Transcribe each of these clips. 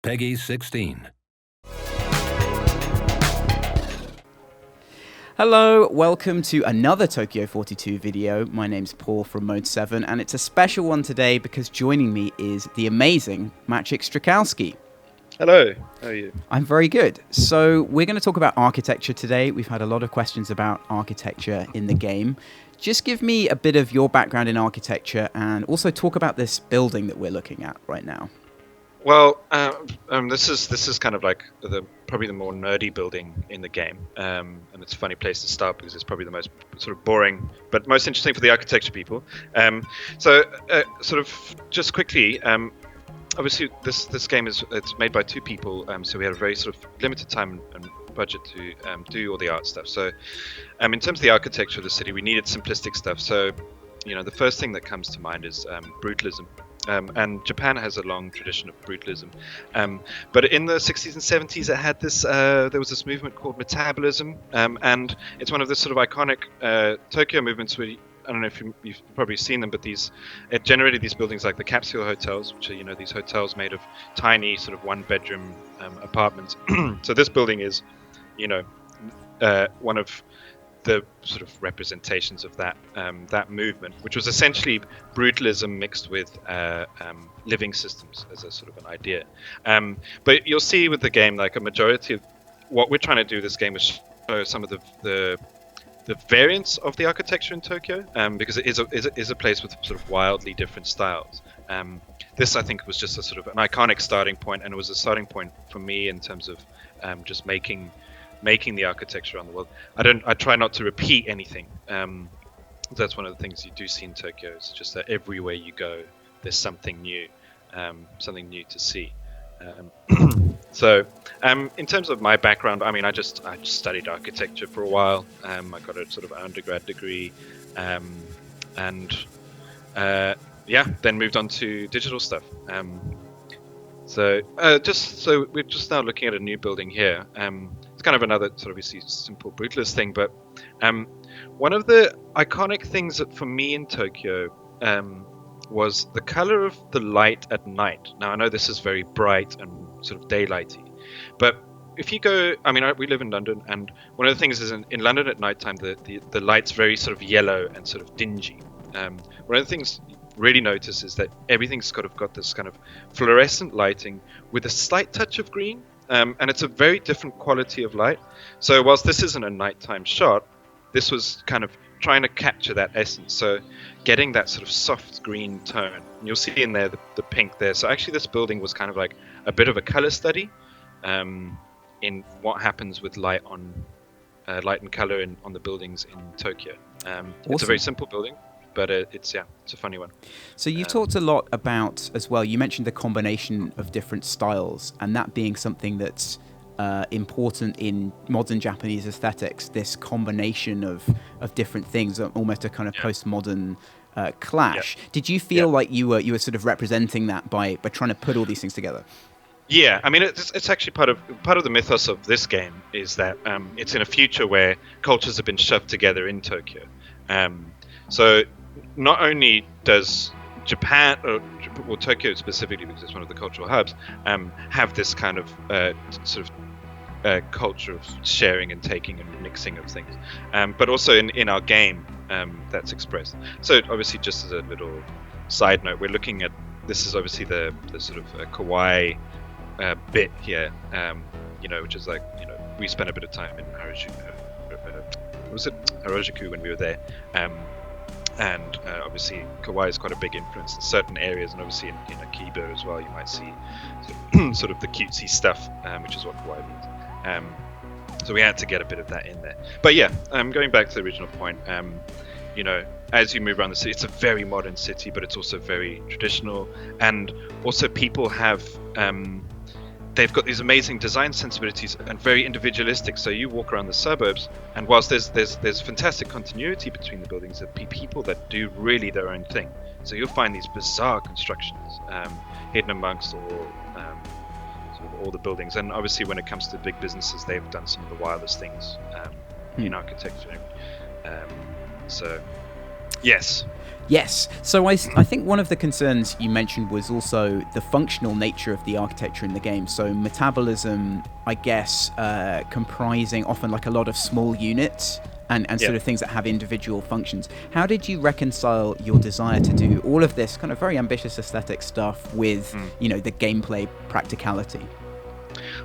Peggy 16. Hello, welcome to another Tokyo 42 video. My name's Paul from Mode 7, and it's a special one today because joining me is the amazing Maciek Strychalski. Hello, how are you? I'm very good. So we're going to talk about architecture today. We've had a lot of questions about architecture in the game. Just give me a bit of your background in architecture and also talk about this building that we're looking at right now. Well, this is kind of like probably the more nerdy building in the game, and it's a funny place to start because it's probably the most sort of boring, but most interesting for the architecture people. Sort of just quickly, obviously this game it's made by two people, so we had a very sort of limited time and budget to do all the art stuff. So, in terms of the architecture of the city, we needed simplistic stuff. So, the first thing that comes to mind is brutalism. And Japan has a long tradition of brutalism, but in the 60s and 70s it had this there was this movement called metabolism, and it's one of the sort of iconic Tokyo movements where I don't know if you've probably seen them, but it generated these buildings like the capsule hotels, which are these hotels made of tiny sort of one-bedroom apartments. So this building is one of the sort of representations of that movement, which was essentially brutalism mixed with living systems as a sort of an idea. But you'll see with the game, like a majority of what we're trying to do this game is show some of the variants of the architecture in Tokyo, because it is a place with sort of wildly different styles. This, I think, was just a sort of an iconic starting point, and it was a starting point for me in terms of just making the architecture around the world. I try not to repeat anything. That's one of the things you do see in Tokyo. It's just that everywhere you go, there's something new to see. So, in terms of my background, I mean, I just studied architecture for a while. I got a sort of undergrad degree, then moved on to digital stuff. So we're just now looking at a new building here. It's kind of another sort of obviously simple brutalist thing, but one of the iconic things for me in Tokyo was the color of the light at night. Now I know this is very bright and sort of daylighty, but if you go, I mean, we live in London, and one of the things is in London at nighttime, the light's very sort of yellow and sort of dingy. One of the things you really notice is that everything's got this kind of fluorescent lighting with a slight touch of green, and it's a very different quality of light. So whilst this isn't a nighttime shot, this was kind of trying to capture that essence. So getting that sort of soft green tone, and you'll see in there the pink there. So actually this building was kind of like a bit of a color study in what happens with light and color on the buildings in Tokyo. Awesome. It's a very simple building, but it's a funny one. So you talked a lot about, as well, you mentioned the combination of different styles, and that being something that's important in modern Japanese aesthetics, this combination of different things, almost a kind of postmodern clash. Yeah. Did you feel like you were sort of representing that by trying to put all these things together? Yeah, I mean, it's actually part of the mythos of this game is that it's in a future where cultures have been shoved together in Tokyo. So not only does Japan, or Tokyo specifically, because it's one of the cultural hubs, have this kind of sort of culture of sharing and taking and mixing of things, but also in our game that's expressed. So obviously, just as a little side note, we're looking at, this is obviously the sort of kawaii bit here, which is like, we spent a bit of time in Harajuku when we were there, and obviously kawaii is quite a big influence in certain areas, and obviously in Akiba as well you might see sort of the cutesy stuff, which is what kawaii means. So we had to get a bit of that in there. But yeah, going back to the original point, as you move around the city, it's a very modern city, but it's also very traditional, and also people have they've got these amazing design sensibilities and very individualistic. So you walk around the suburbs, and whilst there's fantastic continuity between the buildings, there are people that do really their own thing. So you'll find these bizarre constructions hidden amongst all the buildings. And obviously, when it comes to big businesses, they've done some of the wildest things in architecture. So, yes. Yes. So I think one of the concerns you mentioned was also the functional nature of the architecture in the game. So metabolism, I guess, comprising often like a lot of small units and Yeah. sort of things that have individual functions. How did you reconcile your desire to do all of this kind of very ambitious aesthetic stuff with, the gameplay practicality?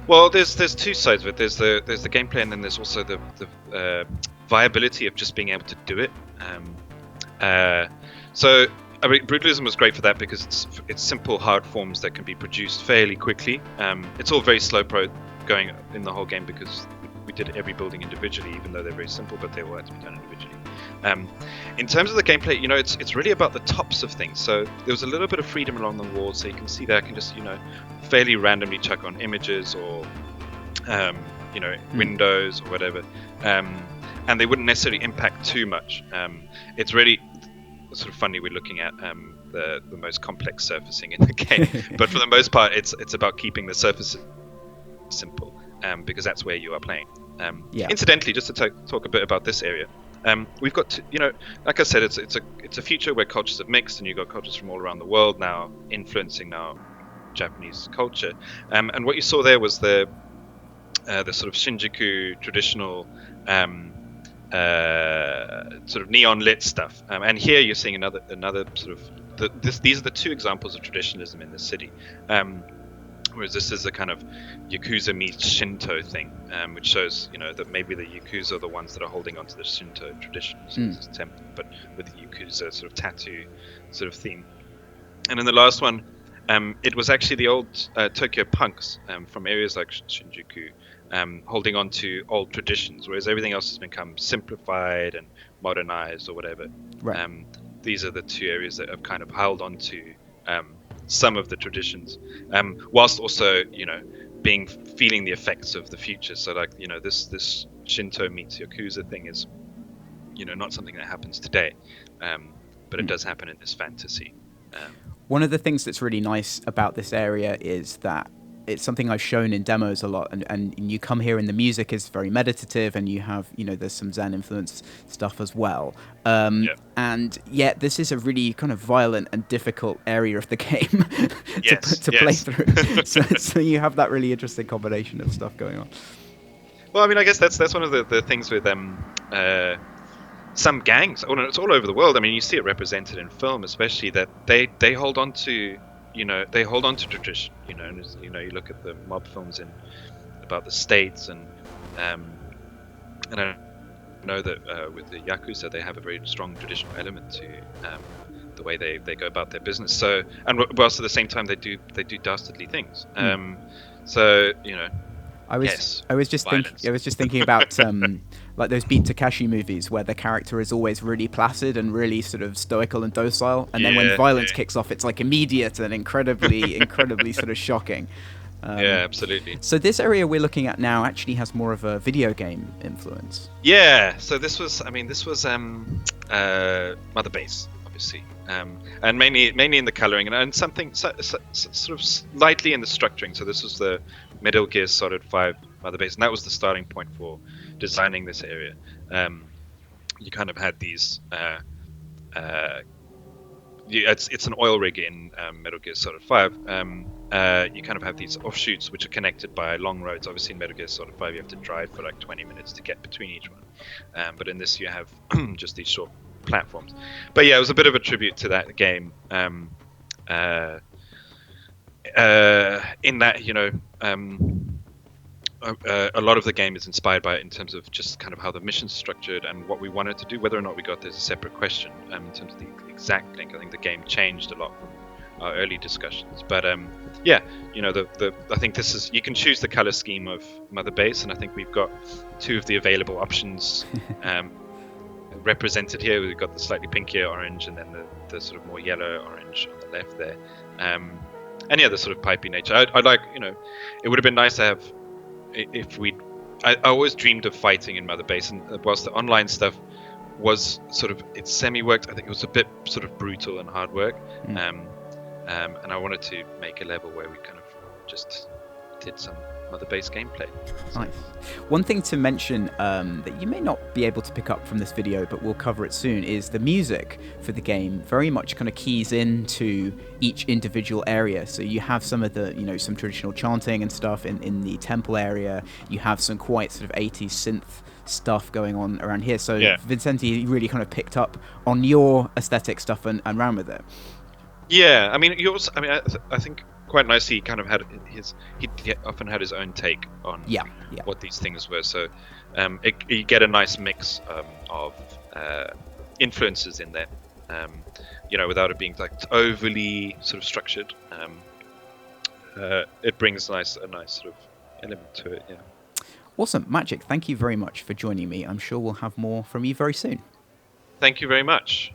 Well, there's two sides of it. There's the gameplay, and then there's also the viability of just being able to do it. So I mean, brutalism was great for that because it's simple hard forms that can be produced fairly quickly. It's all very slow going in the whole game because we did every building individually, even though they're very simple, but they all had to be done individually. In terms of the gameplay, it's really about the tops of things. So there was a little bit of freedom along the walls, so you can see that I can just fairly randomly chuck on images or windows or whatever, and they wouldn't necessarily impact too much. It's really sort of funny we're looking at the most complex surfacing in the game, but for the most part, it's about keeping the surfaces simple because that's where you are playing. Incidentally, just to talk a bit about this area. We've got like I said, it's a future where cultures have mixed, and you've got cultures from all around the world now influencing Japanese culture. And what you saw there was the sort of Shinjuku traditional sort of neon lit stuff. And here you're seeing another sort of these are the two examples of traditionalism in the city. Whereas this is a kind of Yakuza meets Shinto thing, which shows, that maybe the Yakuza are the ones that are holding on to the Shinto tradition. So it's a temple, but with the Yakuza sort of tattoo sort of theme. And in the last one, it was actually the old Tokyo punks from areas like Shinjuku holding on to old traditions, whereas everything else has become simplified and modernized or whatever. Right. These are the two areas that have kind of held on to some of the traditions, whilst also feeling the effects of the future. So like this Shinto meets Yakuza thing is not something that happens today, but it does happen in this fantasy. One of the things that's really nice about this area is that it's something I've shown in demos a lot, and you come here and the music is very meditative, and you have, there's some Zen influence stuff as well. And yet this is a really kind of violent and difficult area of the game to play through. so you have that really interesting combination of stuff going on. Well, I mean, I guess that's one of the things with some gangs. Oh no, it's all over the world. I mean, you see it represented in film, especially that they hold on to. They hold on to tradition. And you look at the mob films about the states, and I know that with the Yakuza, they have a very strong traditional element to the way they go about their business. So, and whilst at the same time they do dastardly things. I was just thinking about like those Beat Takeshi movies where the character is always really placid and really sort of stoical and docile, and then when violence kicks off, it's like immediate and incredibly sort of shocking. Yeah, absolutely. So this area we're looking at now actually has more of a video game influence. Yeah. So this was Mother Base, obviously, and mainly in the coloring and something sort of slightly in the structuring. So this was the Metal Gear Solid 5 Mother Base, and that was the starting point for designing this area. You kind of had these. It's an oil rig in Metal Gear Solid 5. You kind of have these offshoots which are connected by long roads. Obviously, in Metal Gear Solid 5, you have to drive for like 20 minutes to get between each one. But in this, you have just these short platforms. But yeah, it was a bit of a tribute to that game. In that, a lot of the game is inspired by it in terms of just kind of how the mission's structured and what we wanted to do. Whether or not we got there's a separate question in terms of the exact link. I think the game changed a lot from our early discussions. But I think this is, you can choose the color scheme of Mother Base, and I think we've got two of the available options represented here. We've got the slightly pinkier orange, and then the sort of more yellow orange on the left there. And yeah, the sort of pipey nature. I'd like, it would have been nice to have, if I always dreamed of fighting in Mother Base, and whilst the online stuff was sort of, it semi-worked, I think it was a bit sort of brutal and hard work. And I wanted to make a level where we kind of just did some mother-based gameplay. Nice. One thing to mention that you may not be able to pick up from this video, but we'll cover it soon, is the music for the game very much kind of keys into each individual area. So you have some of the, some traditional chanting and stuff in the temple area. You have some quite sort of 80s synth stuff going on around here. So Yeah. Vincenti really kind of picked up on your aesthetic stuff and ran with it. Yeah, I mean, I think quite nicely he kind of had he often had his own take on what these things were. So you get a nice mix of influences in there, without it being like overly sort of structured. It brings a nice sort of element to it. Yeah. Awesome. Maciek, thank you very much for joining me. I'm sure we'll have more from you very soon. Thank you very much.